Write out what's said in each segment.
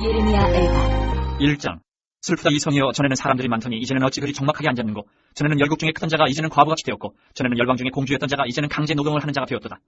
예레미야 애가 1장. 슬프다 이 성이여, 전에는 사람들이 많더니 이제는 어찌 그리 적막하게 앉았는고. 전에는 열국 중에 크던 자가 이제는 과부같이 되었고, 전에는 열방 중에 공주였던 자가 이제는 강제 노동을 하는 자가 되었도다.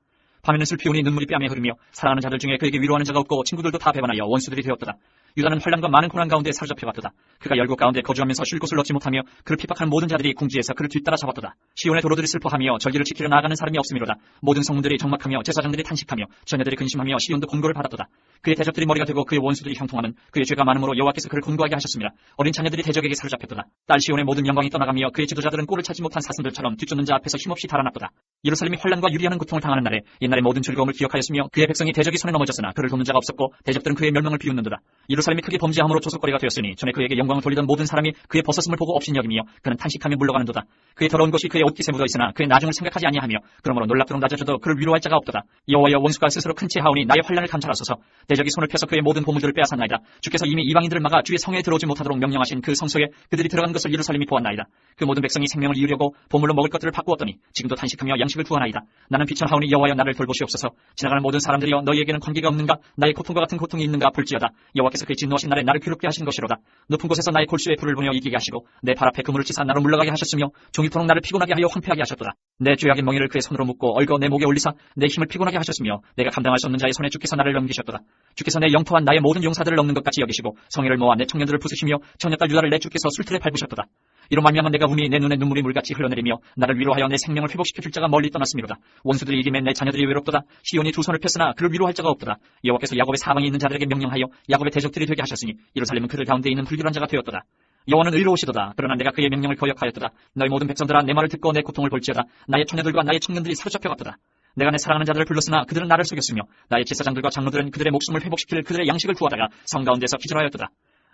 밤에는 슬피 우니 눈물이 뺨에 흐르며 사랑하는 자들 중에 그에게 위로하는 자가 없고 친구들도 다 배반하여 원수들이 되었도다. 유다는 환난과 많은 고난 가운데 사로잡혀갔도다. 그가 열국 가운데 거주하면서 쉴 곳을 얻지 못하며 그를 핍박하는 모든 자들이 궁지에서 그를 뒤따라 잡았도다. 시온의 도로들이 슬퍼하며 절기를 지키려 나아가는 사람이 없음이로다. 모든 성문들이 적막하며 제사장들이 탄식하며 처녀들이 근심하며 시온도 곤고를 받았도다. 그의 대적들이 머리가 되고 그의 원수들이 형통하는 그의 죄가 많음으로 여호와께서 그를 곤고하게 하셨습니다. 어린 자녀들이 대적에게 사로잡혔도다. 딸 시온의 모든 영광이 떠나가며 그의 지도자들은 꼴을 찾지 못한 사슴들처럼 뒤쫓는 자 앞에서 힘없이 달아났도다. 예루살렘이 환난과 유리하는 고통을 당하는 날에 옛날의 모든 즐거움을 기억하였으며 그의 백성이 대적이 손에 넘어졌으나 그를 돕는 자가 없었고 대적들은 그의 멸망을 비웃는도다. 예루살렘이 크게 범죄함으로 조속거리가 되었으니 전에 그에게 영광을 돌리던 모든 사람이 그의 벗었음을 보고 업신여기며 그는 탄식하며 물러가는도다. 그의 더러운 것이 그의 옷깃에 묻어 있으나 그의 나중을 생각하지 아니하며 그러므로 놀랍도록 낮아져도 그를 위로할 자가 없도다. 여호와여, 원수가 스스로 큰 체하오니 나의 환난을 감찰하소서. 대적이 손을 펴서 그의 모든 보물들을 빼앗았나이다. 주께서 이미 이방인들을 막아 주의 성에 들어오지 못하도록 명령하신 그 성소에 그들이 들어간 것을 예루살렘이 보았나이다. 그 모든 백성이 생명을 이으려고 보물로 먹을 것들을 바꾸었더니 지금도 탄식하며 양식을 구하나이다. 나는 비천하오니 여호와여, 나를 돌보시옵소서. 지나가는 모든 사람들이여, 너희에게는 관계가 없는가? 나의 고통과 같은 고통이 있는가? 볼지어다. 여호와께서 그의 진노하신 날에 나를 괴롭게 하신 것이로다. 높은 곳에서 나의 골수에 불을 보내어 이기게 하시고 내 발 앞에 그물을 치사 나로 물러가게 하셨으며 종일토록 나를 피곤하게 하여 황폐하게 하셨도다. 내 죄악의 멍에를 그의 손으로 묶고 얽어 내 목에 올리사 내 힘을 피곤하게 하셨으며 내가 감당할 수 없는 자의 손에 주께서 나를 넘기셨도다. 주께서 내 영토한 나의 모든 용사들을 넘는 것 같이 여기시고 성회를 모아 내 청년들을 부수시며 처녀딸 유다를 내 주께서 술틀에 밟으셨도다. 이로 말미암아 내가 우니 내 눈에 눈물이 물같이 흘러내리며 나를 위로하여 내 생명을 회복시켜 줄 자가 멀리 떠났음이로다. 원수들이 이김에 내 자녀들이 외롭도다. 시온이 두 손을 폈으나 그를 위로할 자가 없도다. 여호와께서 야곱의 사방에 있는 자들에게 명령하여 야곱의 대적들이 되게 하셨으니 예루살렘은 그들 가운데 있는 불길한 자가 되었도다. 여호와는 의로우시도다. 그러나 내가 그의 명령을 거역하였도다. 너희 모든 백성들아, 내 말을 듣고 내 고통을 볼지어다. 나의 처녀들과 나의 청년들이 사로잡혀갔도다. 내가 내 사랑하는 자들을 불렀으나 그들은 나를 속였으며 나의 제사장들과 장로들은 그들의 목숨을 회복시킬 그들의 양식을 구하다가 성 가운데서 기절하였도다.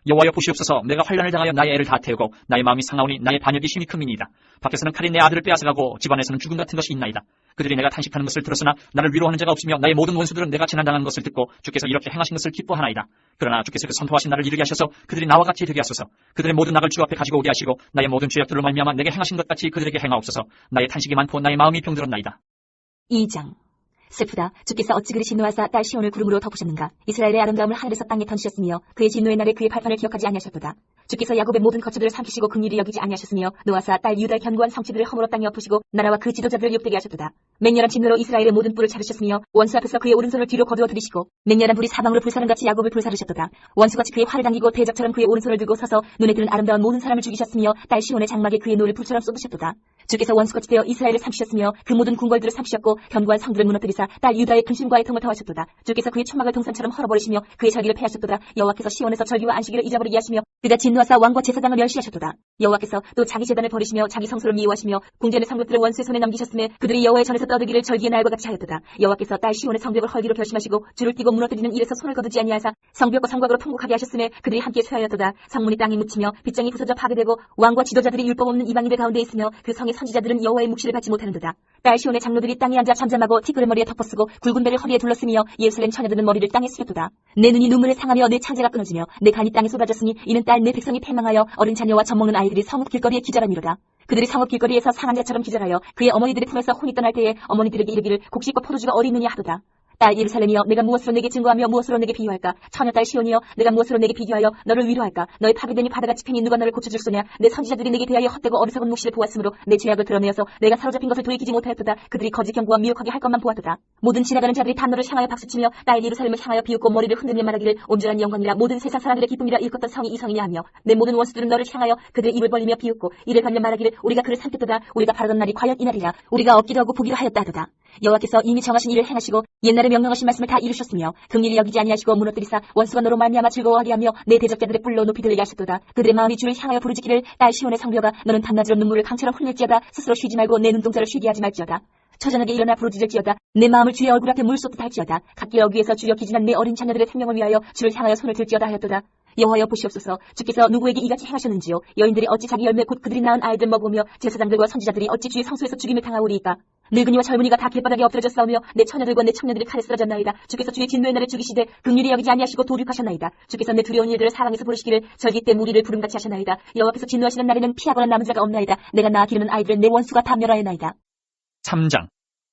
여호와여, 보시옵소서. 내가 환난을 당하여 나의 애를 다 태우고 나의 마음이 상하오니 나의 반역이 심히 큼이니이다. 밖에서는 칼이 내 아들을 빼앗아가고 집안에서는 죽음 같은 것이 있나이다. 그들이 내가 탄식하는 것을 들었으나 나를 위로하는 자가 없으며 나의 모든 원수들은 내가 재난당한 것을 듣고 주께서 이렇게 행하신 것을 기뻐하나이다. 그러나 주께서 그 선포하신 나를 이르게 하셔서 그들이 나와 같이 되게 하소서. 그들의 모든 악을 주 앞에 가지고 오게 하시고 나의 모든 죄악들로 말미암아 내게 행하신 것 같이 그들에게 행하옵소서. 나의 탄식이 많고 나의 마음이 병들었나이다. 2장. 슬프다. 주께서 어찌 그리 진노하사 딸 시온을 구름으로 덮으셨는가? 이스라엘의 아름다움을 하늘에서 땅에 던지셨으며 그의 진노의 날에 그의 발판을 기억하지 아니하셨도다. 주께서 야곱의 모든 거처들을 삼키시고 긍휼히 여기지 아니하셨으며 노아사 딸 유다의 견고한 성취들을 허물어 땅에 엎으시고 나라와 그 지도자들을 욕되게 하셨도다. 맹렬한 진노로 이스라엘의 모든 뿔을 자르셨으며 원수 앞에서 그의 오른손을 뒤로 거두어 들이시고 맹렬한 불이 사방으로 불사른같이 야곱을 불사르셨도다. 원수같이 그의 활을 당기고 대적처럼 그의 오른손을 들고 서서 눈에 띄는 아름다운 모든 사람을 죽이셨으며 딸 시온의 장막에 그의 노를 불처럼 쏟으셨도다. 주께서 원수같이 되어 이스라엘을 삼키셨으며 그 모든 궁궐들을 삼키셨고 견고한 성들을 무너뜨리사 딸 유다의 근심과의 통을 더하셨도다. 주께서 그의 천막을 동산처럼 헐어버리시며 그의 절기를 폐하셨도다. 여호와께서 시온에서 절기와 안식일을 잊어버리게 하시며 그가 진노하사 왕과 제사장을 멸시하셨도다. 여호와께서 또 자기 제단을 버리시며 자기 성소를 미워하시며 궁전의 성벽들을 원수의 손에 넘기셨음에 그들이 여호와의 전에서 떠들기를 절기의 날과 같이 하였도다. 여호와께서 딸 시온의 성벽을 헐기로 결심하시고 줄을 띄고 무너뜨리는 일에서 손을 거두지 아니하사 성벽과 성곽으로 통곡하게 하셨음에 그들이 함께 쇠하였도다. 성문이 땅에 묻히며 빗장이 부서져 파괴되고 왕과 지도자들이 율법 없는 이방인들 가운데 있으며 그 성의 선지자들은 여호와의 묵시를 받지 못하는도다. 딸 시온의 장로들이 땅에 앉아 잠잠하고 티끌을 머리에 덮어쓰고 굵은 배를 허리에 둘러쓰며 예루살렘 처녀들은 머리를 땅에 숙였도다. 내 눈이 눈물에 상하며 내 창자가 끊어지며 내 간이 땅에 쏟아졌으니 이는 딸 내 백성이 패망하여 어린 자녀와 젖먹는 아이들이 성읍 길거리에 기절함이로다. 그들이 성읍 길거리에서 상한 자처럼 기절하여 그의 어머니들의 품에서 혼이 떠날 때에 어머니들에게 이르기를 곡식과 포도주가 어디 있느냐 하도다. 딸 예루살렘이여, 내가 무엇으로 내게 증거하며 무엇으로 내게 비유할까? 처녀딸 시온이여, 내가 무엇으로 내게 비교하여 너를 위로할까? 너의 파괴되니 바다같이 팽이 누가 너를 고쳐줄 소냐? 내 선지자들이 내게 대하여 헛되고 어리석은 묵시를 보았으므로 내 죄악을 드러내어서 내가 사로잡힌 것을 돌이키지 못하였도다. 그들이 거짓 경고와 미혹하게 할 것만 보았도다. 모든 지나가는 자들이 다 너를 향하여 박수치며 딸 예루살렘을 향하여 비웃고 머리를 흔들며 말하기를 온전한 영광이라 모든 세상 사람들의 기쁨이라 일컫던 성이 이 성이냐 하며 내 모든 원수들은 너를 향하여 그들의 입을 벌리며 비웃고 이를 갈며 말하기를 우리가 그를 삼켰도다. 우리가 바라던 날이 과연 이날이라. 우리가 얻기도 하고 보기로 하였다 하도다. 여호와께서 이미 정하신 일을 행하시고 옛날에 명령하신 말씀을 다 이루셨으며 긍휼히 여기지 아니하시고 무너뜨리사 원수가 너로 말미암아 즐거워하게 하며 내 대적자들의 뿔로 높이 들리게 하셨도다. 그들의 마음이 주를 향하여 부르짖기를 딸 시온의 성벽아, 너는 밤낮으로 눈물을 강처럼 흘릴지어다. 스스로 쉬지 말고 내 눈동자를 쉬게 하지 말지어다. 처자에게 일어나 부르짖을지어다. 내 마음을 주의 얼굴 앞에 물 쏟듯 할지어다. 각기 어귀에서 주여 기진한 내 어린 자녀들의 생명을 위하여 주를 향하여 손을 들지어다 하였도다. 여호와여, 보시옵소서. 주께서 누구에게 이같이 행하셨는지요? 여인들이 어찌 자기 열매 곧 그들이 낳은 아이들 먹으며 제사장들과 선지자들이 어찌 주의 성소에서 죽임을 당하오리이까? 늙은이와 젊은이가 다 길바닥에 엎드려져 싸우며 내 처녀들과 내 청년들이 칼에 쓰러졌나이다. 주께서 주의 진노의 날에 죽이시되 긍휼히 여기지 아니하시고 도륙하셨나이다. 주께서 내 두려운 일들을 사랑해서 부르시기를 절기 때 무리를 부름같이 하셨나이다. 여호와께서 진노하시는 날에는 피하거나 남은 자가 없나이다. 내가 낳아 기르는 아이들을 내 원수가 다 멸하였나이다. 3장.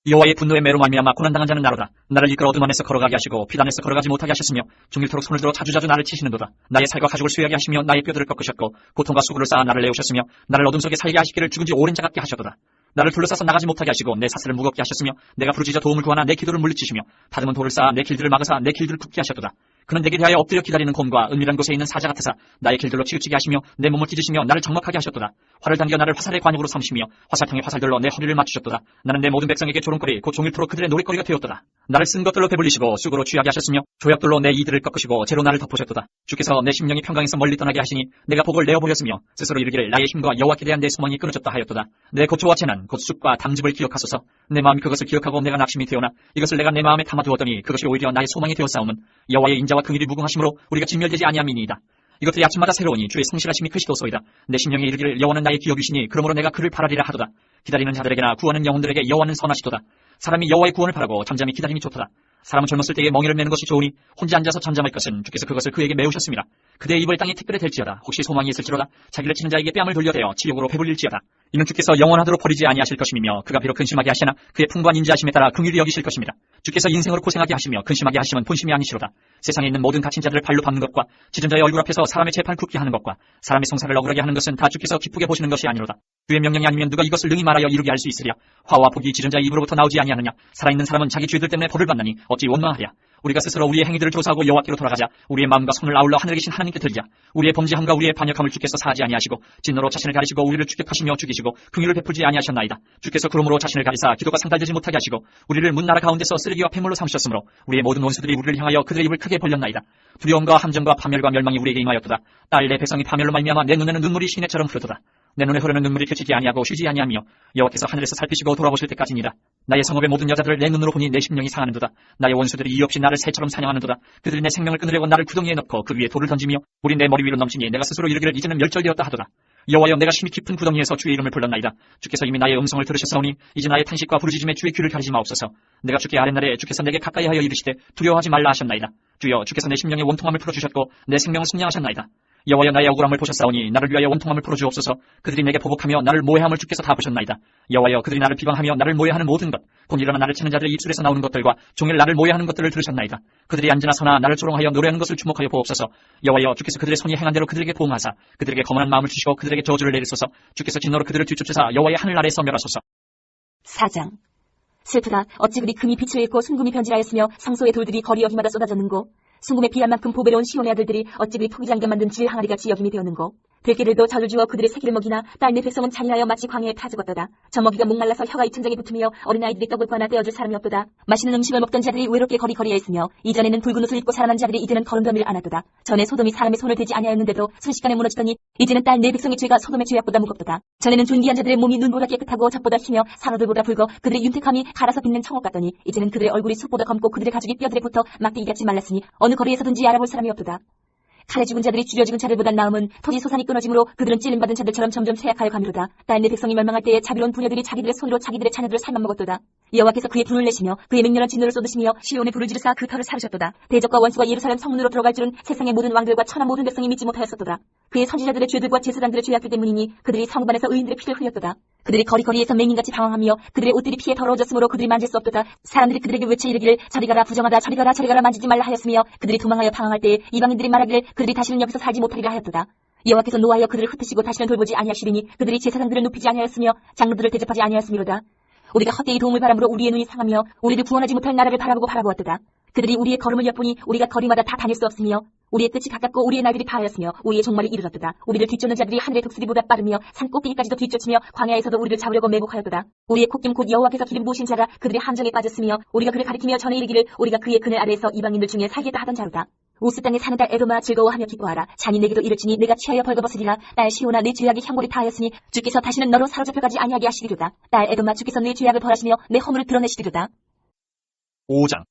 여호와의 분노의 매로 말미암아 고난당한 자는 나로다. 나를 이끌어 어둠 안에서 걸어가게 하시고 빛 안에서 걸어가지 못하게 하셨으며 종일토록 손을 들어 자주자주 나를 치시는도다. 나의 살과 가죽을 수여하게 하시며 나의 뼈들을 꺾으셨고 고통과 수고를 쌓아 나를 내오셨으며 나를 어둠 속에 살게 하시기를 죽은 지 오랜 자 같게 하셨도다. 나를 둘러싸서 나가지 못하게 하시고 내 사슬을 무겁게 하셨으며 내가 부르짖어 도움을 구하나 내 기도를 물리치시며 다듬은 돌을 쌓아 내 길들을 막으사 내 길들을 굽게 하셨도다. 그는 내게 대하여 엎드려 기다리는 곰과 은밀한 곳에 있는 사자 같으사 나의 길들로 치우치게 하시며 내 몸을 찢으시며 나를 적막하게 하셨도다. 활을 당겨 나를 화살의 관역으로 삼으시며 화살통의 화살들로 내 허리를 맞추셨도다. 나는 내 모든 백성에게 조롱거리 곧 종일토록 그들의 노랫거리가 되었도다. 나를 쓴 것들로 배불리시고 쑥으로 취하게 하셨으며 조약돌로 내 이들을 꺾으시고 재로 나를 덮으셨도다. 주께서 내 심령이 평강에서 멀리 떠나게 하시니 내가 복을 내어버렸으며 스스로 이르기를 나의 힘과 여호와께 대한 내 소망이 끊어졌다 하였도다. 내 고초와 재난 곧 쑥과 담즙을 기억하소서. 내 마음이 그것을 기억하고 내가 낙심이 되오나 이것을 내가 내 마음에 담아두었더니 그것이 오히려 나의 소망이 되었사오면 여호와의 인자와 긍휼이 무궁하심으로 우리가 진멸되지 아니함이니이다. 이것들이 아침마다 새로우니 주의 성실하심이 크시도소이다. 내 심령에 이르기를 여호와는 나의 기업이시니 그러므로 내가 그를 바라리라 하도다. 기다리는 자들에게나 구하는 영혼들에게 여호와는 선하시도다. 사람이 여호와의 구원을 바라고 잠잠히 기다림이 좋도다. 사람은 젊었을 때에 멍에를 매는 것이 좋으니 혼자 앉아서 잠잠할 것은 주께서 그것을 그에게 메우셨습니다. 그대의 입을 땅에 티끌에 댈지어다. 혹시 소망이 있을지로다. 자기를 치는 자에게 뺨을 돌려대어 치욕으로 배불릴지어다. 이는 주께서 영원하도록 버리지 아니하실 것임이며 그가 비록 근심하게 하시나 그의 풍부한 인자하심에 따라 긍휼히 여기실 것입니다. 주께서 인생으로 고생하게 하시며 근심하게 하심은 본심이 아니시로다. 세상에 있는 모든 갇힌 자들을 발로 밟는 것과 짖은 자의 얼굴 앞에서 사람의 재판 굽게 하는 것과 사람의 송사를 억울하게 하는 것은 다 주께서 기쁘게 보시는 것이 아니로다. 주의 명령이 아니면 누가 이것을 능히 말하여 이루게 할 수 있으랴. 화와 복이 짖은 자의 입으로부터 나오지 아니하느냐. 살아있는 사람은 자기 죄들 때문에 벌을 받나니 어찌 원망하랴. 우리가 스스로 우리의 행위들을 조사하고 여호와께로 돌아가자. 우리의 마음과 손을 아울러 하늘에 계신 하나님께 들자. 우리의 범죄함과 우리의 반역함을 주께서 사하지 아니하시고 진노로 자신을 가리시고 우리를 추격하시며 죽이시고 긍휼을 베풀지 아니하셨나이다. 주께서 그러므로 자신을 가리사 기도가 상달되지 못하게 하시고 우리를 문나라 가운데서 쓰레기와 폐물로 삼으셨으므로 우리의 모든 원수들이 우리를 향하여 그들의 입을 크게 벌렸나이다. 두려움과 함정과 파멸과 멸망이 우리에게 임하였도다. 딸 내 백성이 파멸로 말미암아 내 눈에는 눈물이 시내처럼 흐르도다. 내 눈에 흐르는 눈물이 그치지 아니하고 쉬지 아니하며 여호와께서 하늘에서 살피시고 돌아보실 때까지니라. 나의 성읍의 모든 여자들을 내 눈으로 보니 내 심령이 상하는도다. 나의 원수들이 이유 없이 나를 새처럼 사냥하는도다. 그들이 내 생명을 끊으려고 나를 구덩이에 넣고 그 위에 돌을 던지며 우리 내 머리 위로 넘치니 내가 스스로 이르기를 이제는 멸절되었다 하도다. 여호와여 내가 심히 깊은 구덩이에서 주의 이름을 불렀나이다. 주께서 이미 나의 음성을 들으셨사오니 이제 나의 탄식과 부르짖음에 주의 귀를 가리지 마옵소서. 내가 주께 아랫날에 주께서 내게 가까이 하여 이르시되 두려워하지 말라 하셨나이다. 주여 주께서 내 심령의 원통함을 풀어주셨고 내 생명을 승량하셨나이다. 여호와여 나의 억울함을 보셨사오니 나를 위하여 원통함을 풀어주옵소서. 그들이 내게 보복하며 나를 모해함을 주께서 다 보셨나이다. 여호와여 그들이 나를 비방하며 나를 모해하는 모든 것 곧 일어나 나를 치는 자들의 입술에서 나오는 것들과 종일 나를 모해하는 것들을 들으셨나이다. 그들이 앉으나 서나 나를 조롱하여 노래하는 것을 주목하여 보옵소서. 여호와여 주께서 그들의 손이 행한 대로 그들에게 보응하사 그들에게 거만한 마음을 주시고 그들에게 저주를 내리소서. 주께서 진노로 그들을 뒤쫓으사 여호와의 하늘 아래에서 멸하소서. 4장. 슬프다. 어찌 그리 금이 빛을 잃고 순금이 변질하였으며 상소의 돌들이 거리 여기마다 쏟아졌는고. 순금에 비한 만큼 보배로운 시온의 아들들이 어찌 그리 토기장게 만든 질 항아리같이 여김이 되었는고. 들깨들도 젖을 주어 그들의 새끼를 먹이나 딸 내 백성은 잔인하여 마치 광야에 타 죽었도다. 젖먹이가 목말라서 혀가 입천장에 붙으며 어린아이들이 떡을 구하나 떼어줄 사람이 없도다. 맛있는 음식을 먹던 자들이 외롭게 거리거리에 있으며 이전에는 붉은 옷을 입고 살아난 자들이 이제는 거름더미를 안하도다. 전에 소돔이 사람의 손을 대지 아니하였는데도 순식간에 무너지더니 이제는 딸 내 백성의 죄가 소돔의 죄악보다 무겁도다. 전에는 존귀한 자들의 몸이 눈보다 깨끗하고 젖보다 희며 산호들보다 붉어 그들의 윤택함이 갈아서 빛는 청옥 같더니 이제는 그들의 얼굴이 숯보다 검고 그들의 가죽이 뼈들에 붙어 막대기같이 말랐으니 어느 거리에서든지 알아볼 사람이 없도다. 칼에 죽은 자들이 줄여 죽은 자들보다 나음은 토지 소산이 끊어짐으로 그들은 찔림받은 자들처럼 점점 쇠약하여 가미로다. 딸 내 백성이 멸망할 때에 자비로운 부녀들이 자기들의 손으로 자기들의 자녀들을 삶아먹었도다. 여호와께서 그의 분을 내시며 그의 맹렬한 진노를 쏟으시며 시온의 불을 지르사 그 터를 사르셨도다. 대적과 원수가 예루살렘 성문으로 들어갈 줄은 세상의 모든 왕들과 천하 모든 백성이 믿지 못하였었도다. 그의 선지자들의 죄들과 제사장들의 죄악들 때문이니 그들이 성읍 안에서 의인들의 피를 흘렸도다. 그들이 거리거리에서 맹인같이 방황하며 그들의 옷들이 피에 더러워졌으므로 그들이 만질 수 없도다. 사람들이 그들에게 외쳐 이르기를 저리 가라 부정하다 저리 가라 저리 가라 만지지 말라 하였으며 그들이 도망하여 방황할 때에 이방인들이 말하기를 그들이 다시는 여기서 살지 못하리라 하였도다. 여호와께서 노하여 그들을 흩으시고 다시는 돌보지 아니하시리니 그들이 제사장들을 눕히지 아니하였으며 장로들을 대접하지 아니하였음이로다. 우리가 헛되이 도움을 바람으로 우리의 눈이 상하며 우리를 구원하지 못할 나라를 바라보고 바라보았도다. 그들이 우리의 걸음을 엿보니 우리가 거리마다 다 다닐 수 없으며 우리의 끝이 가깝고 우리의 날들이 다하였으며 우리의 종말이 이르렀도다. 우리를 뒤쫓는 자들이 하늘의 독수리보다 빠르며 산 꼭대기까지도 뒤쫓으며 광야에서도 우리를 잡으려고 매복하였도다. 우리의 콧김 곧 여호와께서 기름 부으신 자가 그들의 함정에 빠졌으며 우리가 그를 가리키며 전에 이르기를 우리가 그의 그늘 아래에서 이방인들 중에 살겠다 하던 자로다. 우스 땅에 사는 딸 에돔아 즐거워하며 기뻐하라. 잔이 내게도 이르치니 내가 취하여 벌거벗으리라. 딸 시온아 내 죄악이 향골이 다하였으니 주께서 다시는 너로 사로잡혀가지 아니하게 하시리로다. 딸 에돔아 주께서 내 죄악을 벌하시며 내 허물을 드러내시리로다. 5장.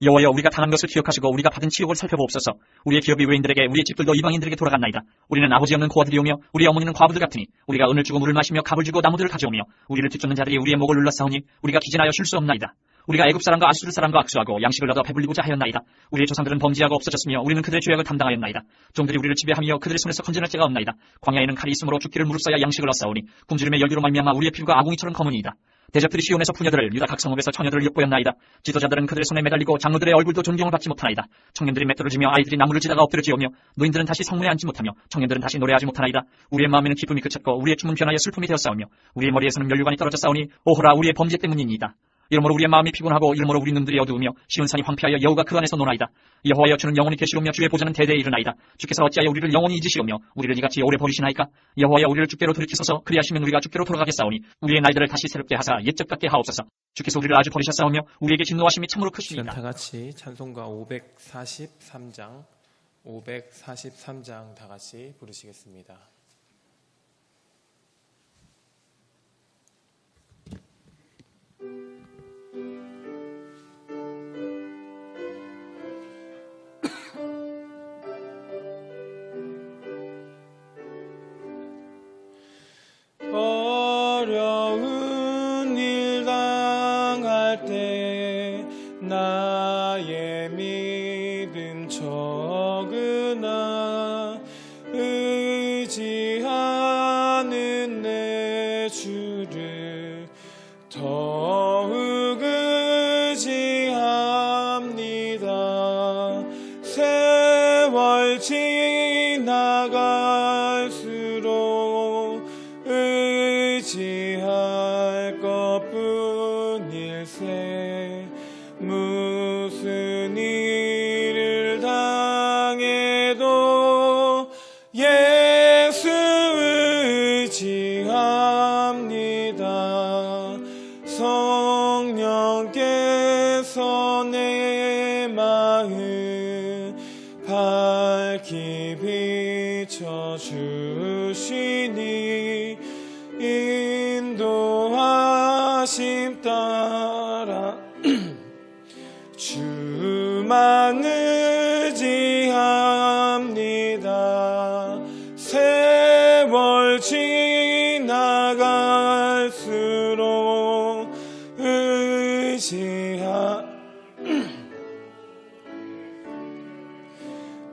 여호와여 우리가 당한 것을 기억하시고 우리가 받은 치욕을 살펴보옵소서. 우리의 기업이 외인들에게 우리의 집들도 이방인들에게 돌아갔나이다. 우리는 아버지 없는 고아들이오며 우리 어머니는 과부들 같으니 우리가 은을 주고 물을 마시며 갑을 주고 나무들을 가져오며 우리를 뒤쫓는 자들이 우리의 목을 눌러싸우니 우리가 기진하여 쉴 수 없나이다. 우리가 애굽 사람과 아수르 사람과 악수하고 양식을 얻어 배불리고자 하였나이다. 우리의 조상들은 범죄하고 없어졌으며 우리는 그들의 죄악을 담당하였나이다. 종들이 우리를 지배하며 그들의 손에서 건져낼 자가 없나이다. 광야에는 칼이 있으므로 죽기를 무릅써야 양식을 얻사오니 굶주림의 열기로 말미암아 우리의 피부가 아궁이처럼 검으니이다. 대적들이 시온에서 부녀들을, 유다 각 성읍에서 처녀들을 엿보였나이다. 지도자들은 그들의 손에 매달리고 장로들의 얼굴도 존경을 받지 못하나이다. 청년들이 맷돌을 지며 아이들이 나무를 지다가 엎드려지오며 노인들은 다시 성문에 앉지 못하며 청년들은 다시 노래하지 못하나이다. 우리의 마음에는 기쁨이 그쳤고 우리의 춤은 변하여 슬픔이 되었사오며 우리의 머리에서는 면류관이 떨어졌사오니 오호라 우리의 범죄 때문이니이다. 이러므로 우리의 마음이 피곤하고 이러므로 우리 눈들이 어두우며 시온산이 황폐하여 여호가 그 안에서 노나이다. 여호와여 주는 영원히 계시오며 주의 보좌는 대대에 이르나이다. 주께서 어찌하여 우리를 영원히 잊으시오며 우리를 이같이 오래 버리시나이까? 여호와여 우리를 주께로 돌이키소서. 그리하시면 우리가 주께로 돌아가겠사오니 우리의 날들을 다시 새롭게 하사 옛적 같게 하옵소서. 주께서 우리를 아주 버리셨사오며 우리에게 진노하심이 참으로 크시니이다. 다 같이 찬송가 543장 다 같이 부르시겠습니다. 어려운 일 당할 때 나의 믿음 적으나 의지하는 내 주를 더욱 의지합니다. 세월 지나갈수록 의지할 것뿐일세. 무슨 일을 당해도 예수 의지합니다. 성령께서 내 마음 밝히 비춰주시니 인도하심 따라 주만 의지합니다. 세월 지나갈수록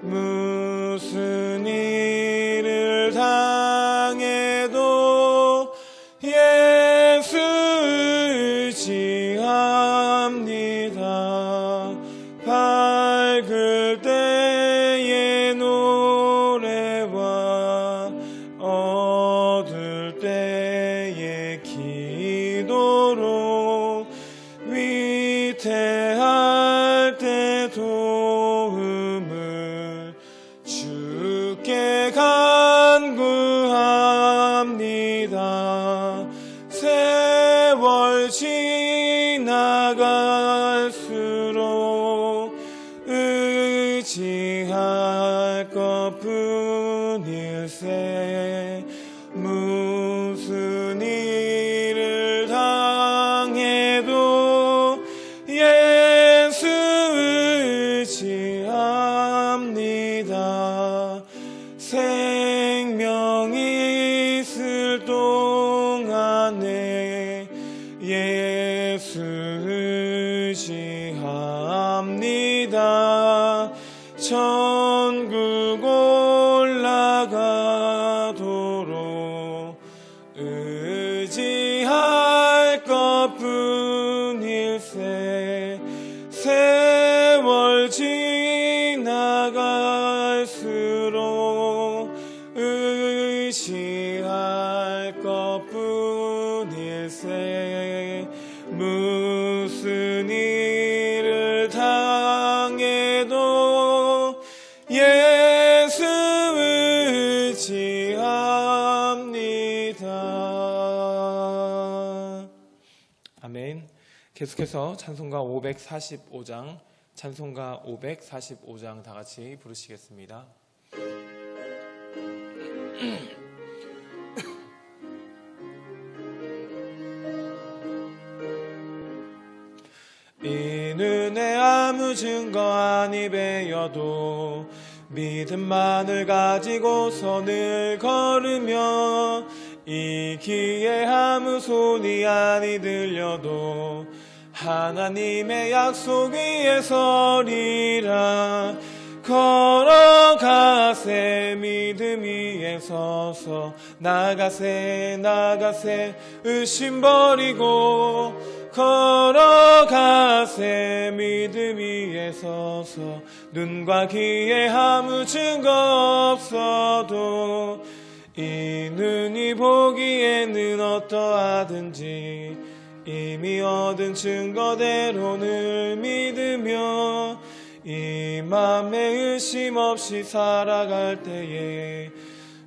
무슨 일을 당해도 예수 의지합니다. 밝을 때의 노래와 어두울 때의 기도로 위태할 때 도움을 주께 간구합니다. 세월 지나갈수록 의지할 것뿐일세. 무슨 일을 당해도 예수 의지합니다. 생명이 있을 동안에 예수 의지합니다. 천국 올라가도록 의지할 것뿐일세. 세월 지나갈수록 의지할 것뿐일세. 무슨 일을 당해도 예수 의지합니다. 아멘. 계속해서 찬송가 545장 다 같이 부르시겠습니다. 이 눈에 아무 증거 아니 배여도 믿음만을 가지고 선을 걸으며 이 귀에 아무 소리 아니 들려도 하나님의 약속 위에 서리라. 걸어가세 믿음 위에 서서 나가세 나가세 의심 버리고 걸어가세 믿음 위에 서서 눈과 귀에 아무 증거 없어도 이 눈이 보기에는 어떠하든지 이미 얻은 증거대로 늘 믿으며 이 맘에 의심 없이 살아갈 때에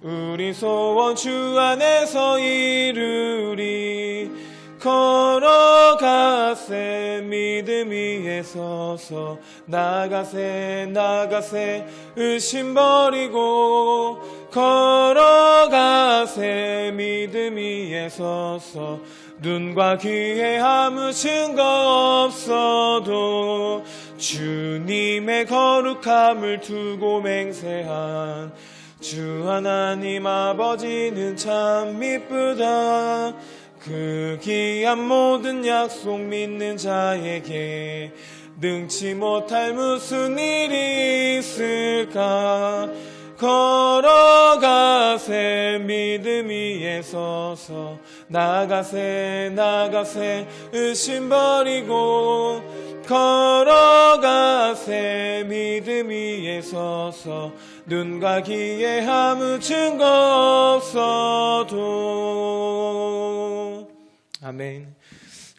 우리 소원 주 안에서 이루리. 걸어가세 믿음 위에 서서 나가세 나가세 의심 버리고 걸어가세 믿음 위에 서서 눈과 귀에 아무 증거 없어도 주님의 거룩함을 두고 맹세한 주 하나님 아버지는 참 미쁘다. 그 귀한 모든 약속 믿는 자에게 능치 못할 무슨 일이 있을까. 걸어가세 믿음 위에 서서 나가세 나가세 의심 버리고 걸어가세 믿음 위에 서서 눈과 귀에 아무 증거 없어도. 아멘.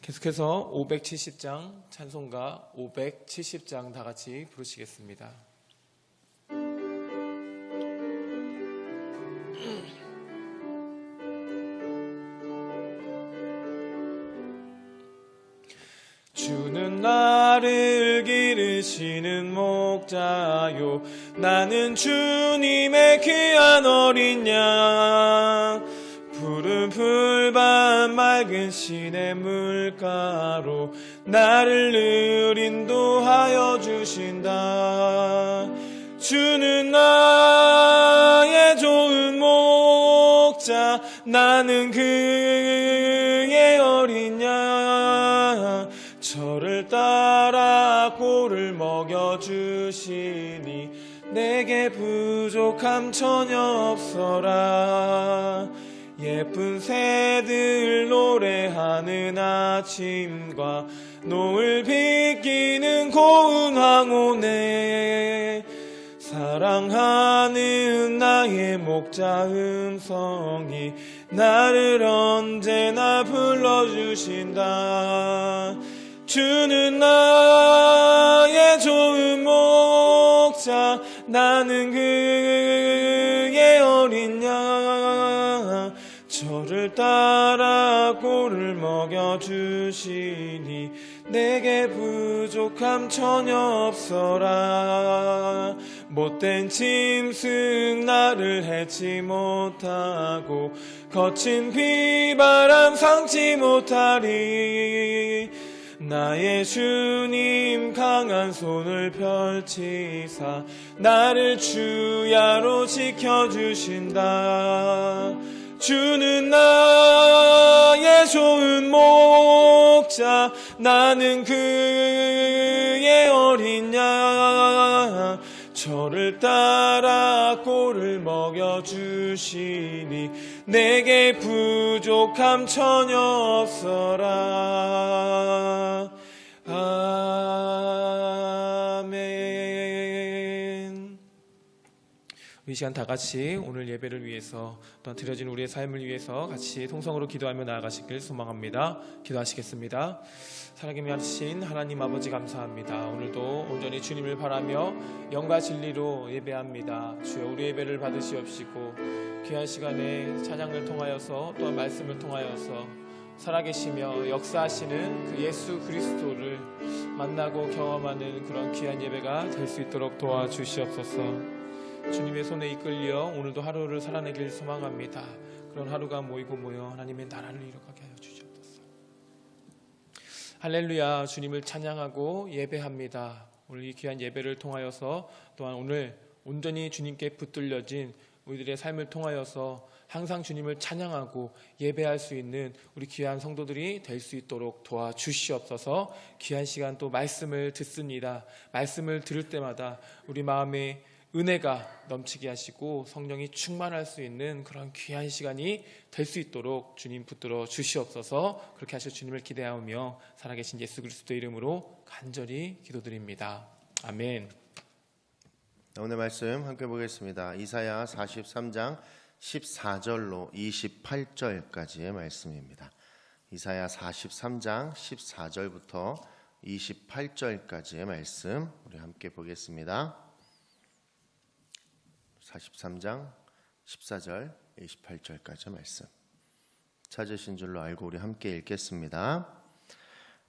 계속해서 570장 찬송가 570장 다 같이 부르시겠습니다. 주는 나를 기르시는 목자요 나는 주님의 귀한 어린 양. 푸른 풀밭 맑은 시내 물가로 나를 늘 인도하여 주신다. 주는 나의 좋은 목자 나는 그의 어린 양. 저를 따라 꼴을 먹여주시니 내게 부족함 전혀 없어라. 예쁜 새들 노래하는 아침과 노을 비끼는 고운 황혼에 사랑하는 나의 목자 음성이 나를 언제나 불러주신다. 주는 나의 좋은 목자 나는 그의 어린 양. 저를 따라 꼴을 먹여주시니 내게 부족함 전혀 없어라. 못된 짐승 나를 해치 못하고 거친 비바람 상치 못하리. 나의 주님 강한 손을 펼치사 나를 주야로 지켜주신다. 주는 나의 좋은 목자 나는 그의 어린 양. 저를 따라 꼴을 먹여주시니 내게 부족함 전혀 없어라. 아멘. 이 시간 다 같이 오늘 예배를 위해서 또한 드려진 우리의 삶을 위해서 같이 통성으로 기도하며 나아가시길 소망합니다. 기도하시겠습니다. 살아계신 하나님 아버지 감사합니다. 오늘도 온전히 주님을 바라며 영과 진리로 예배합니다. 주여 우리 예배를 받으시옵시고 귀한 시간에 찬양을 통하여서 또한 말씀을 통하여서 살아계시며 역사하시는 그 예수 그리스도를 만나고 경험하는 그런 귀한 예배가 될 수 있도록 도와주시옵소서. 주님의 손에 이끌려 오늘도 하루를 살아내길 소망합니다. 그런 하루가 모이고 모여 하나님의 나라를 이뤄가게 하여 주시옵소서. 할렐루야. 주님을 찬양하고 예배합니다. 오늘 이 귀한 예배를 통하여서 또한 오늘 온전히 주님께 붙들려진 우리들의 삶을 통하여서 항상 주님을 찬양하고 예배할 수 있는 우리 귀한 성도들이 될 수 있도록 도와주시옵소서. 귀한 시간 또 말씀을 듣습니다. 말씀을 들을 때마다 우리 마음에 은혜가 넘치게 하시고 성령이 충만할 수 있는 그런 귀한 시간이 될 수 있도록 주님 붙들어 주시옵소서. 그렇게 하실 주님을 기대하며 살아계신 예수 그리스도 이름으로 간절히 기도드립니다. 아멘. 오늘 말씀 함께 보겠습니다. 이사야 43장 14절로 28절까지의 말씀입니다. 이사야 43장 14절부터 28절까지의 말씀 우리 함께 보겠습니다. 43장 14절 28절까지의 말씀 찾으신 줄로 알고 우리 함께 읽겠습니다.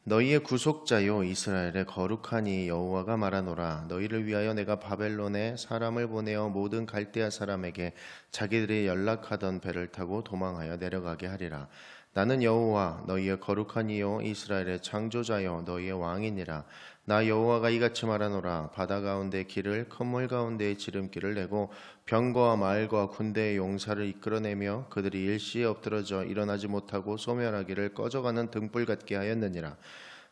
너희의 구속자요 이스라엘의 거룩하니 여호와가 말하노라. 너희를 위하여 내가 바벨론에 사람을 보내어 모든 갈대아 사람에게 자기들이 연락하던 배를 타고 도망하여 내려가게 하리라. 나는 여호와 너희의 거룩한 이요 이스라엘의 창조자요 너희의 왕이니라. 나 여호와가 이같이 말하노라. 바다 가운데 길을 큰 물 가운데에 지름길을 내고 병거와 말과 군대의 용사를 이끌어내며 그들이 일시에 엎드러져 일어나지 못하고 소멸하기를 꺼져가는 등불 같게 하였느니라.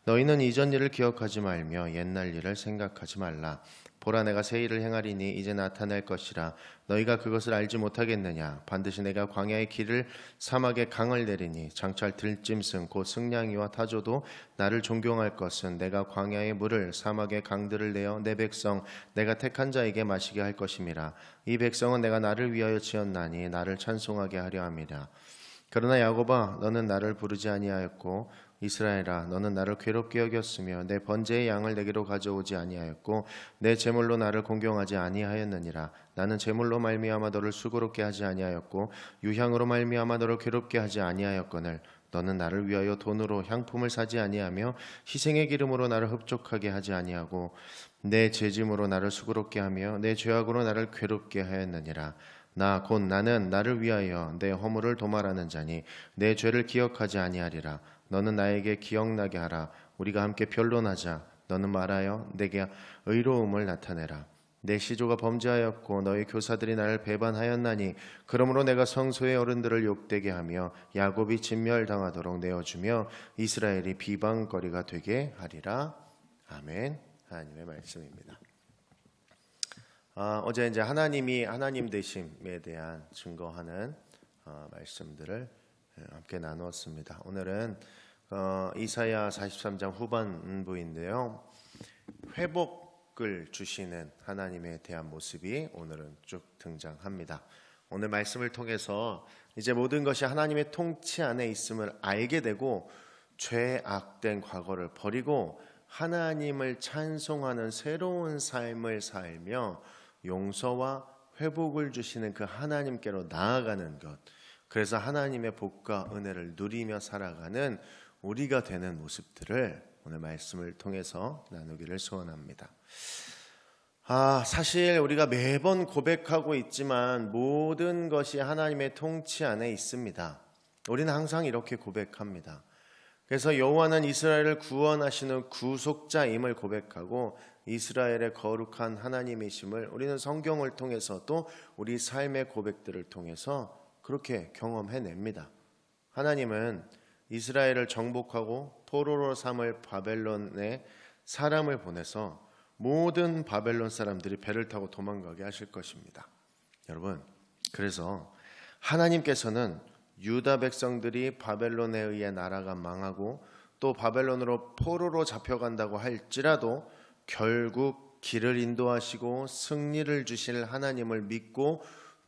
너희는 이전 일을 기억하지 말며 옛날 일을 생각하지 말라. 보라 내가 새 일을 행하리니 이제 나타날 것이라. 너희가 그것을 알지 못하겠느냐. 반드시 내가 광야의 길을 사막의 강을 내리니 장차 들짐승 곧 승냥이와 타조도 나를 존경할 것은 내가 광야의 물을 사막의 강들을 내어 내 백성 내가 택한 자에게 마시게 할 것임이라. 이 백성은 내가 나를 위하여 지었나니 나를 찬송하게 하려 함이라. 그러나 야곱아 너는 나를 부르지 아니하였고 이스라엘아 너는 나를 괴롭게 여겼으며 내 번제의 양을 내게로 가져오지 아니하였고 내 제물로 나를 공경하지 아니하였느니라. 나는 제물로 말미암아 너를 수고롭게 하지 아니하였고 유향으로 말미암아 너를 괴롭게 하지 아니하였거늘 너는 나를 위하여 돈으로 향품을 사지 아니하며 희생의 기름으로 나를 흡족하게 하지 아니하고 내 재짐으로 나를 수고롭게 하며 내 죄악으로 나를 괴롭게 하였느니라. 나 곧 나는 나를 위하여 내 허물을 도말하는 자니 내 죄를 기억하지 아니하리라. 너는 나에게 기억나게 하라. 우리가 함께 변론하자. 너는 말하여 내게 의로움을 나타내라. 내 시조가 범죄하였고 너희 교사들이 나를 배반하였나니 그러므로 내가 성소의 어른들을 욕되게 하며 야곱이 진멸당하도록 내어주며 이스라엘이 비방거리가 되게 하리라. 아멘. 하나님의 말씀입니다. 어제 이제 하나님이 하나님 되심에 대한 증거하는 말씀들을 함께 나누었습니다. 오늘은 이사야 43장 후반부인데요. 회복을 주시는 하나님에 대한 모습이 오늘은 쭉 등장합니다. 오늘 말씀을 통해서 이제 모든 것이 하나님의 통치 안에 있음을 알게 되고 죄악된 과거를 버리고 하나님을 찬송하는 새로운 삶을 살며 용서와 회복을 주시는 그 하나님께로 나아가는 것, 그래서 하나님의 복과 은혜를 누리며 살아가는 우리가 되는 모습들을 오늘 말씀을 통해서 나누기를 소원합니다. 사실 우리가 매번 고백하고 있지만 모든 것이 하나님의 통치 안에 있습니다. 우리는 항상 이렇게 고백합니다. 그래서 여호와는 이스라엘을 구원하시는 구속자임을 고백하고 이스라엘의 거룩한 하나님이심을 우리는 성경을 통해서 또 우리 삶의 고백들을 통해서 그렇게 경험해냅니다. 하나님은 이스라엘을 정복하고 포로로 삼을 바벨론에 사람을 보내서 모든 바벨론 사람들이 배를 타고 도망가게 하실 것입니다. 여러분, 그래서 하나님께서는 유다 백성들이 바벨론에 의해 나라가 망하고 또 바벨론으로 포로로 잡혀간다고 할지라도 결국 길을 인도하시고 승리를 주실 하나님을 믿고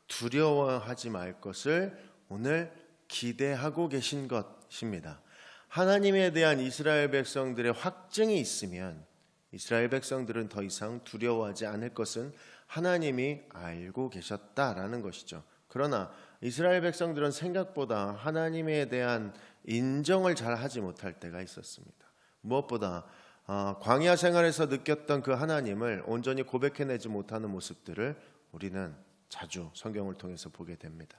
두려워하지 말 것을 오늘 기대하고 계신 것입니다. 하나님에 대한 이스라엘 백성들의 확증이 있으면 이스라엘 백성들은 더 이상 두려워하지 않을 것은 하나님이 알고 계셨다라는 것이죠. 그러나 이스라엘 백성들은 생각보다 하나님에 대한 인정을 잘 하지 못할 때가 있었습니다. 무엇보다 광야 생활에서 느꼈던 그 하나님을 온전히 고백해내지 못하는 모습들을 우리는 자주 성경을 통해서 보게 됩니다.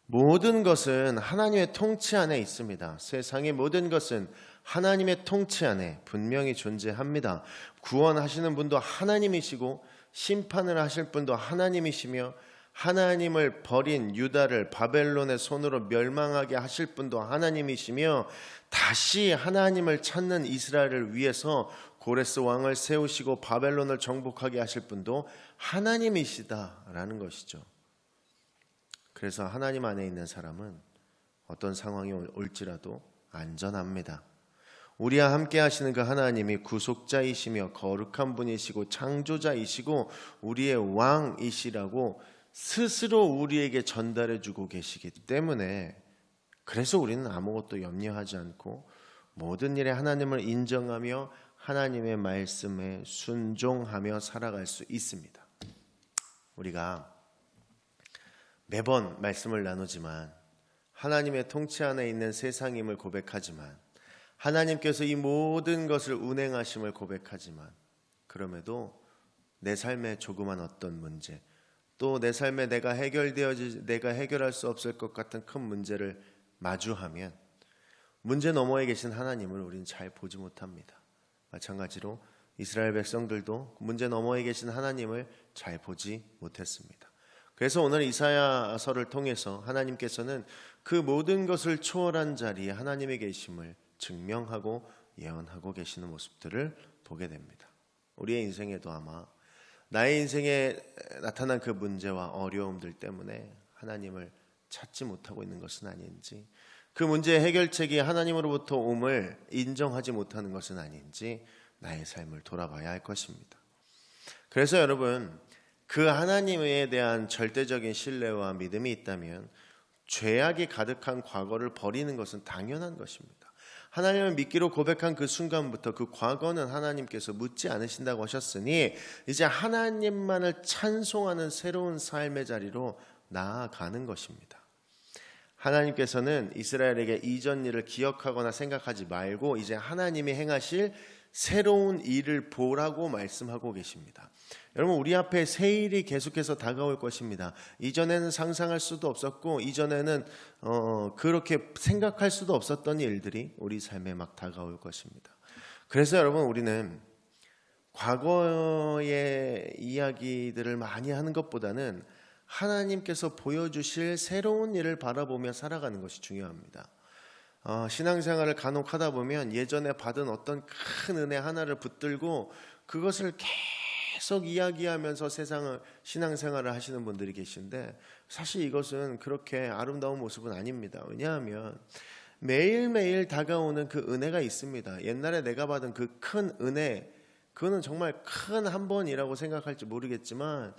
모든 것은 하나님의 통치 안에 있습니다. 세상의 모든 것은 하나님의 통치 안에 분명히 존재합니다. 구원하시는 분도 하나님이시고 심판을 하실 분도 하나님이시며 하나님을 버린 유다를 바벨론의 손으로 멸망하게 하실 분도 하나님이시며 다시 하나님을 찾는 이스라엘을 위해서 고레스 왕을 세우시고 바벨론을 정복하게 하실 분도 하나님이시다라는 것이죠. 그래서 하나님 안에 있는 사람은 어떤 상황이 올지라도 안전합니다. 우리와 함께 하시는 그 하나님이 구속자이시며 거룩한 분이시고 창조자이시고 우리의 왕이시라고 스스로 우리에게 전달해 주고 계시기 때문에 그래서 우리는 아무것도 염려하지 않고 모든 일에 하나님을 인정하며 하나님의 말씀에 순종하며 살아갈 수 있습니다. 우리가 매번 말씀을 나누지만 하나님의 통치 안에 있는 세상임을 고백하지만 하나님께서 이 모든 것을 운행하심을 고백하지만 그럼에도 내 삶의 조그만 어떤 문제 또 내 삶에 내가 해결할 수 없을 것 같은 큰 문제를 마주하면 문제 너머에 계신 하나님을 우리는 잘 보지 못합니다. 마찬가지로 이스라엘 백성들도 문제 너머에 계신 하나님을 잘 보지 못했습니다. 그래서 오늘 이사야서를 통해서 하나님께서는 그 모든 것을 초월한 자리에 하나님의 계심을 증명하고 예언하고 계시는 모습들을 보게 됩니다. 우리의 인생에도 아마 나의 인생에 나타난 그 문제와 어려움들 때문에 하나님을 찾지 못하고 있는 것은 아닌지, 그 문제의 해결책이 하나님으로부터 옴을 인정하지 못하는 것은 아닌지 나의 삶을 돌아봐야 할 것입니다. 그래서 여러분, 그 하나님에 대한 절대적인 신뢰와 믿음이 있다면 죄악이 가득한 과거를 버리는 것은 당연한 것입니다. 하나님을 믿기로 고백한 그 순간부터 그 과거는 하나님께서 묻지 않으신다고 하셨으니 이제 하나님만을 찬송하는 새로운 삶의 자리로 나아가는 것입니다. 하나님께서는 이스라엘에게 이전 일을 기억하거나 생각하지 말고 이제 하나님이 행하실 새로운 일을 보라고 말씀하고 계십니다. 여러분, 우리 앞에 새 일이 계속해서 다가올 것입니다. 이전에는 상상할 수도 없었고 이전에는 그렇게 생각할 수도 없었던 일들이 우리 삶에 막 다가올 것입니다. 그래서 여러분, 우리는 과거의 이야기들을 많이 하는 것보다는 하나님께서 보여주실 새로운 일을 바라보며 살아가는 것이 중요합니다. 신앙생활을 간혹 하다 보면 예전에 받은 어떤 큰 은혜 하나를 붙들고 그것을 계속 이야기하면서 신앙생활을 하시는 분들이 계신데 사실 이것은 그렇게 아름다운 모습은 아닙니다. 왜냐하면 매일매일 다가오는 그 은혜가 있습니다. 옛날에 내가 받은 그 큰 은혜, 그거는 정말 큰 한 번이라고 생각할지 모르겠지만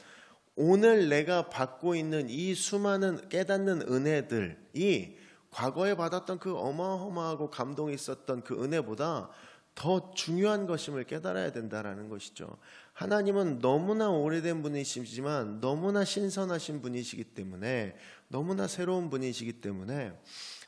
오늘 내가 받고 있는 이 수많은 깨닫는 은혜들이 과거에 받았던 그 어마어마하고 감동이 있었던 그 은혜보다 더 중요한 것임을 깨달아야 된다는 것이죠. 하나님은 너무나 오래된 분이시지만 너무나 신선하신 분이시기 때문에, 너무나 새로운 분이시기 때문에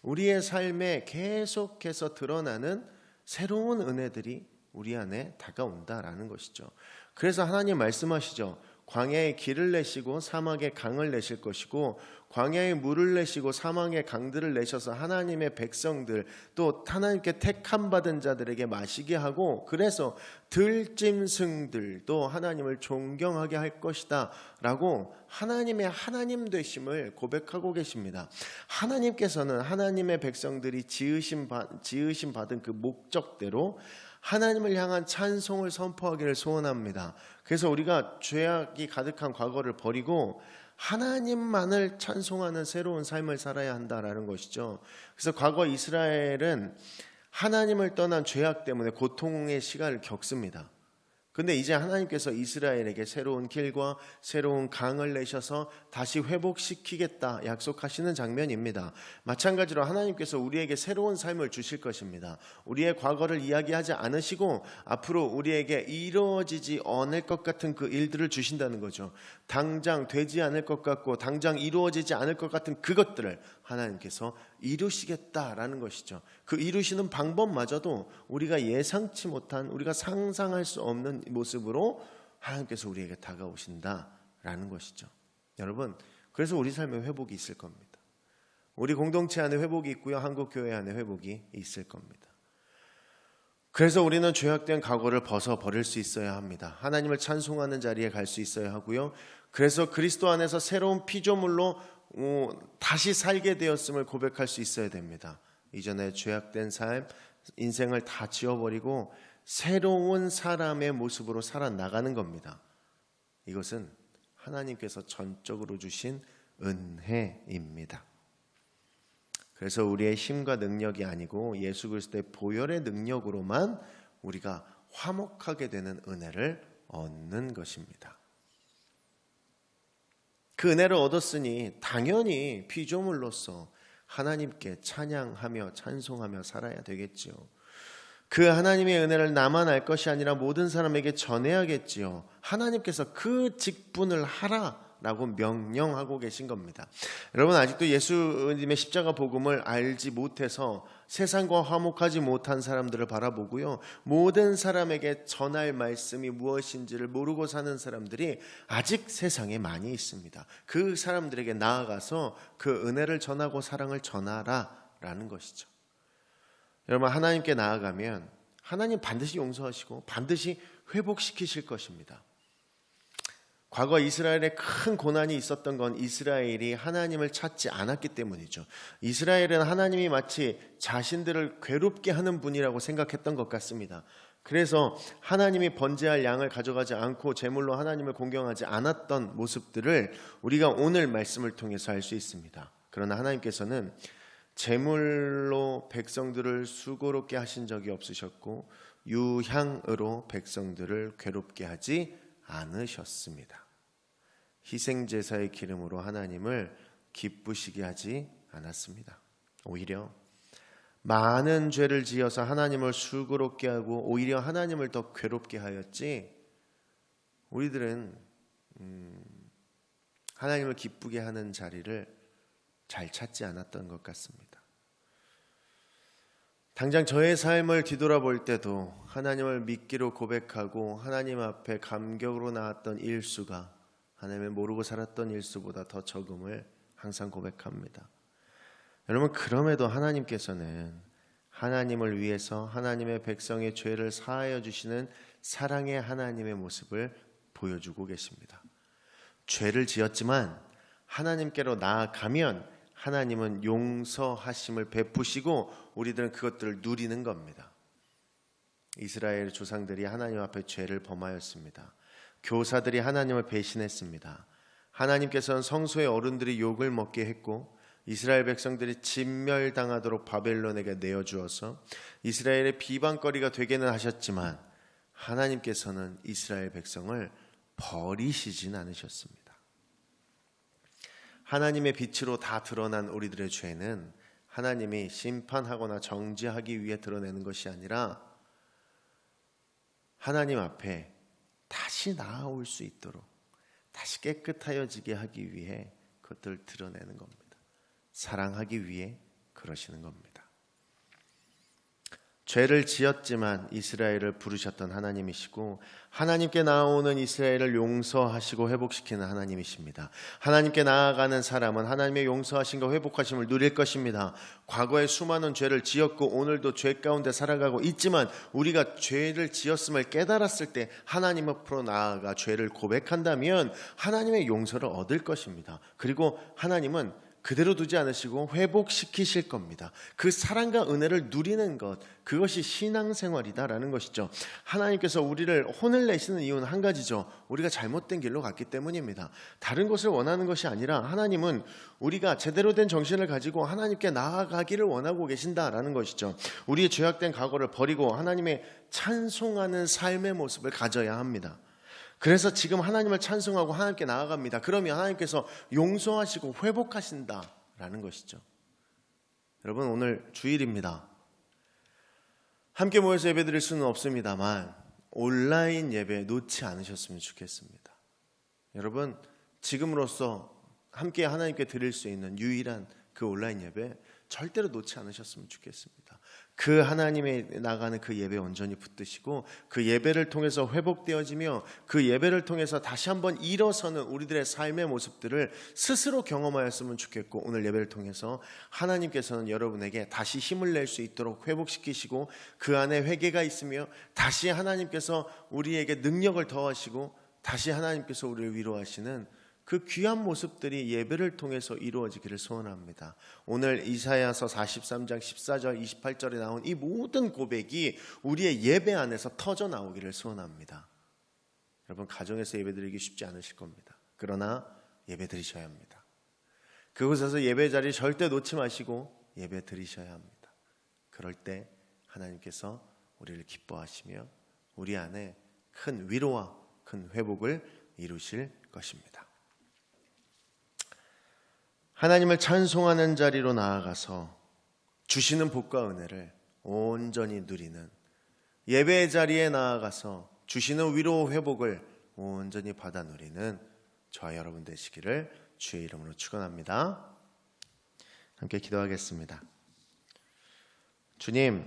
우리의 삶에 계속해서 드러나는 새로운 은혜들이 우리 안에 다가온다라는 것이죠. 그래서 하나님 말씀하시죠. 광야에 길을 내시고 사막에 강을 내실 것이고 광야에 물을 내시고 사막에 강들을 내셔서 하나님의 백성들 또 하나님께 택함 받은 자들에게 마시게 하고 그래서 들짐승들도 하나님을 존경하게 할 것이다 라고 하나님의 하나님 되심을 고백하고 계십니다. 하나님께서는 하나님의 백성들이 지으심 받은 그 목적대로 하나님을 향한 찬송을 선포하기를 소원합니다. 그래서 우리가 죄악이 가득한 과거를 버리고 하나님만을 찬송하는 새로운 삶을 살아야 한다라는 것이죠. 그래서 과거 이스라엘은 하나님을 떠난 죄악 때문에 고통의 시간을 겪습니다. 근데 이제 하나님께서 이스라엘에게 새로운 길과 새로운 강을 내셔서 다시 회복시키겠다 약속하시는 장면입니다. 마찬가지로 하나님께서 우리에게 새로운 삶을 주실 것입니다. 우리의 과거를 이야기하지 않으시고 앞으로 우리에게 이루어지지 않을 것 같은 그 일들을 주신다는 거죠. 당장 되지 않을 것 같고 당장 이루어지지 않을 것 같은 그것들을 하나님께서 이루시겠다라는 것이죠. 그 이루시는 방법마저도 우리가 예상치 못한, 우리가 상상할 수 없는 모습으로 하나님께서 우리에게 다가오신다라는 것이죠. 여러분, 그래서 우리 삶에 회복이 있을 겁니다. 우리 공동체 안에 회복이 있고요, 한국교회 안에 회복이 있을 겁니다. 그래서 우리는 죄악된 과거를 벗어버릴 수 있어야 합니다. 하나님을 찬송하는 자리에 갈 수 있어야 하고요. 그래서 그리스도 안에서 새로운 피조물로 다시 살게 되었음을 고백할 수 있어야 됩니다. 이전에 죄악된 삶, 인생을 다 지워버리고 새로운 사람의 모습으로 살아나가는 겁니다. 이것은 하나님께서 전적으로 주신 은혜입니다. 그래서 우리의 힘과 능력이 아니고 예수 그리스도의 보혈의 능력으로만 우리가 화목하게 되는 은혜를 얻는 것입니다. 그 은혜를 얻었으니 당연히 피조물로서 하나님께 찬양하며 찬송하며 살아야 되겠지요. 그 하나님의 은혜를 나만 알 것이 아니라 모든 사람에게 전해야겠지요. 하나님께서 그 직분을 하라라고 명령하고 계신 겁니다. 여러분, 아직도 예수님의 십자가 복음을 알지 못해서 세상과 화목하지 못한 사람들을 바라보고요, 모든 사람에게 전할 말씀이 무엇인지를 모르고 사는 사람들이 아직 세상에 많이 있습니다. 그 사람들에게 나아가서 그 은혜를 전하고 사랑을 전하라라는 것이죠. 여러분, 하나님께 나아가면 하나님 반드시 용서하시고 반드시 회복시키실 것입니다. 과거 이스라엘에 큰 고난이 있었던 건 이스라엘이 하나님을 찾지 않았기 때문이죠. 이스라엘은 하나님이 마치 자신들을 괴롭게 하는 분이라고 생각했던 것 같습니다. 그래서 하나님이 번제할 양을 가져가지 않고 제물로 하나님을 공경하지 않았던 모습들을 우리가 오늘 말씀을 통해서 알 수 있습니다. 그러나 하나님께서는 제물로 백성들을 수고롭게 하신 적이 없으셨고 유향으로 백성들을 괴롭게 하지 않으셨습니다. 희생제사의 기름으로 하나님을 기쁘시게 하지 않았습니다. 오히려 많은 죄를 지어서 하나님을 수고롭게 하고 오히려 하나님을 더 괴롭게 하였지, 우리들은 하나님을 기쁘게 하는 자리를 잘 찾지 않았던 것 같습니다. 당장 저의 삶을 뒤돌아볼 때도 하나님을 믿기로 고백하고 하나님 앞에 감격으로 나왔던 일수가 하나님을 모르고 살았던 일수보다 더 적음을 항상 고백합니다. 여러분, 그럼에도 하나님께서는 하나님을 위해서 하나님의 백성의 죄를 사하여 주시는 사랑의 하나님의 모습을 보여주고 계십니다. 죄를 지었지만 하나님께로 나아가면 하나님은 용서하심을 베푸시고 우리들은 그것들을 누리는 겁니다. 이스라엘 조상들이 하나님 앞에 죄를 범하였습니다. 교사들이 하나님을 배신했습니다. 하나님께서는 성소의 어른들이 욕을 먹게 했고 이스라엘 백성들이 진멸당하도록 바벨론에게 내어주어서 이스라엘의 비방거리가 되게는 하셨지만 하나님께서는 이스라엘 백성을 버리시진 않으셨습니다. 하나님의 빛으로 다 드러난 우리들의 죄는 하나님이 심판하거나 정죄하기 위해 드러내는 것이 아니라 하나님 앞에 다시 나아올 수 있도록 다시 깨끗하여지게 하기 위해 그것들을 드러내는 겁니다. 사랑하기 위해 그러시는 겁니다. 죄를 지었지만 이스라엘을 부르셨던 하나님이시고 하나님께 나아오는 이스라엘을 용서하시고 회복시키는 하나님이십니다. 하나님께 나아가는 사람은 하나님의 용서하심과 회복하심을 누릴 것입니다. 과거에 수많은 죄를 지었고 오늘도 죄 가운데 살아가고 있지만 우리가 죄를 지었음을 깨달았을 때 하나님 앞으로 나아가 죄를 고백한다면 하나님의 용서를 얻을 것입니다. 그리고 하나님은 그대로 두지 않으시고 회복시키실 겁니다. 그 사랑과 은혜를 누리는 것, 그것이 신앙생활이다라는 것이죠. 하나님께서 우리를 혼을 내시는 이유는 한 가지죠. 우리가 잘못된 길로 갔기 때문입니다. 다른 것을 원하는 것이 아니라 하나님은 우리가 제대로 된 정신을 가지고 하나님께 나아가기를 원하고 계신다라는 것이죠. 우리의 죄악된 과거를 버리고 하나님의 찬송하는 삶의 모습을 가져야 합니다. 그래서 지금 하나님을 찬송하고 하나님께 나아갑니다. 그러면 하나님께서 용서하시고 회복하신다라는 것이죠. 여러분, 오늘 주일입니다. 함께 모여서 예배드릴 수는 없습니다만 온라인 예배 놓지 않으셨으면 좋겠습니다. 여러분, 지금으로서 함께 하나님께 드릴 수 있는 유일한 그 온라인 예배 절대로 놓지 않으셨으면 좋겠습니다. 그 하나님에 나가는 그 예배에 온전히 붙드시고 그 예배를 통해서 회복되어지며 그 예배를 통해서 다시 한번 일어서는 우리들의 삶의 모습들을 스스로 경험하였으면 좋겠고, 오늘 예배를 통해서 하나님께서는 여러분에게 다시 힘을 낼 수 있도록 회복시키시고 그 안에 회개가 있으며 다시 하나님께서 우리에게 능력을 더하시고 다시 하나님께서 우리를 위로하시는 그 귀한 모습들이 예배를 통해서 이루어지기를 소원합니다. 오늘 이사야서 43장 14절 28절에 나온 이 모든 고백이 우리의 예배 안에서 터져 나오기를 소원합니다. 여러분, 가정에서 예배드리기 쉽지 않으실 겁니다. 그러나 예배드리셔야 합니다. 그곳에서 예배 자리 절대 놓지 마시고 예배드리셔야 합니다. 그럴 때 하나님께서 우리를 기뻐하시며 우리 안에 큰 위로와 큰 회복을 이루실 것입니다. 하나님을 찬송하는 자리로 나아가서 주시는 복과 은혜를 온전히 누리는, 예배의 자리에 나아가서 주시는 위로 회복을 온전히 받아 누리는 저와 여러분 되시기를 주의 이름으로 축원합니다. 함께 기도하겠습니다. 주님,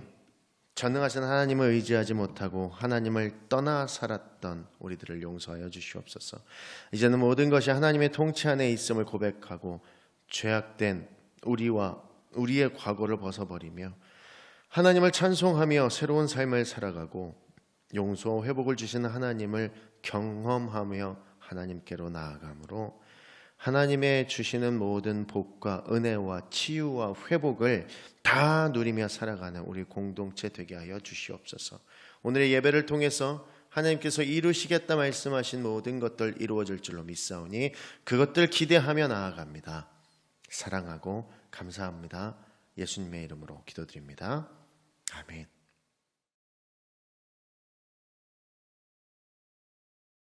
전능하신 하나님을 의지하지 못하고 하나님을 떠나 살았던 우리들을 용서하여 주시옵소서. 이제는 모든 것이 하나님의 통치 안에 있음을 고백하고 죄악된 우리와 우리의 과거를 벗어버리며 하나님을 찬송하며 새로운 삶을 살아가고 용서와 회복을 주시는 하나님을 경험하며 하나님께로 나아가므로 하나님의 주시는 모든 복과 은혜와 치유와 회복을 다 누리며 살아가는 우리 공동체 되게 하여 주시옵소서. 오늘의 예배를 통해서 하나님께서 이루시겠다 말씀하신 모든 것들 이루어질 줄로 믿사오니 그것들 기대하며 나아갑니다. 사랑하고 감사합니다. 예수님의 이름으로 기도드립니다. 아멘.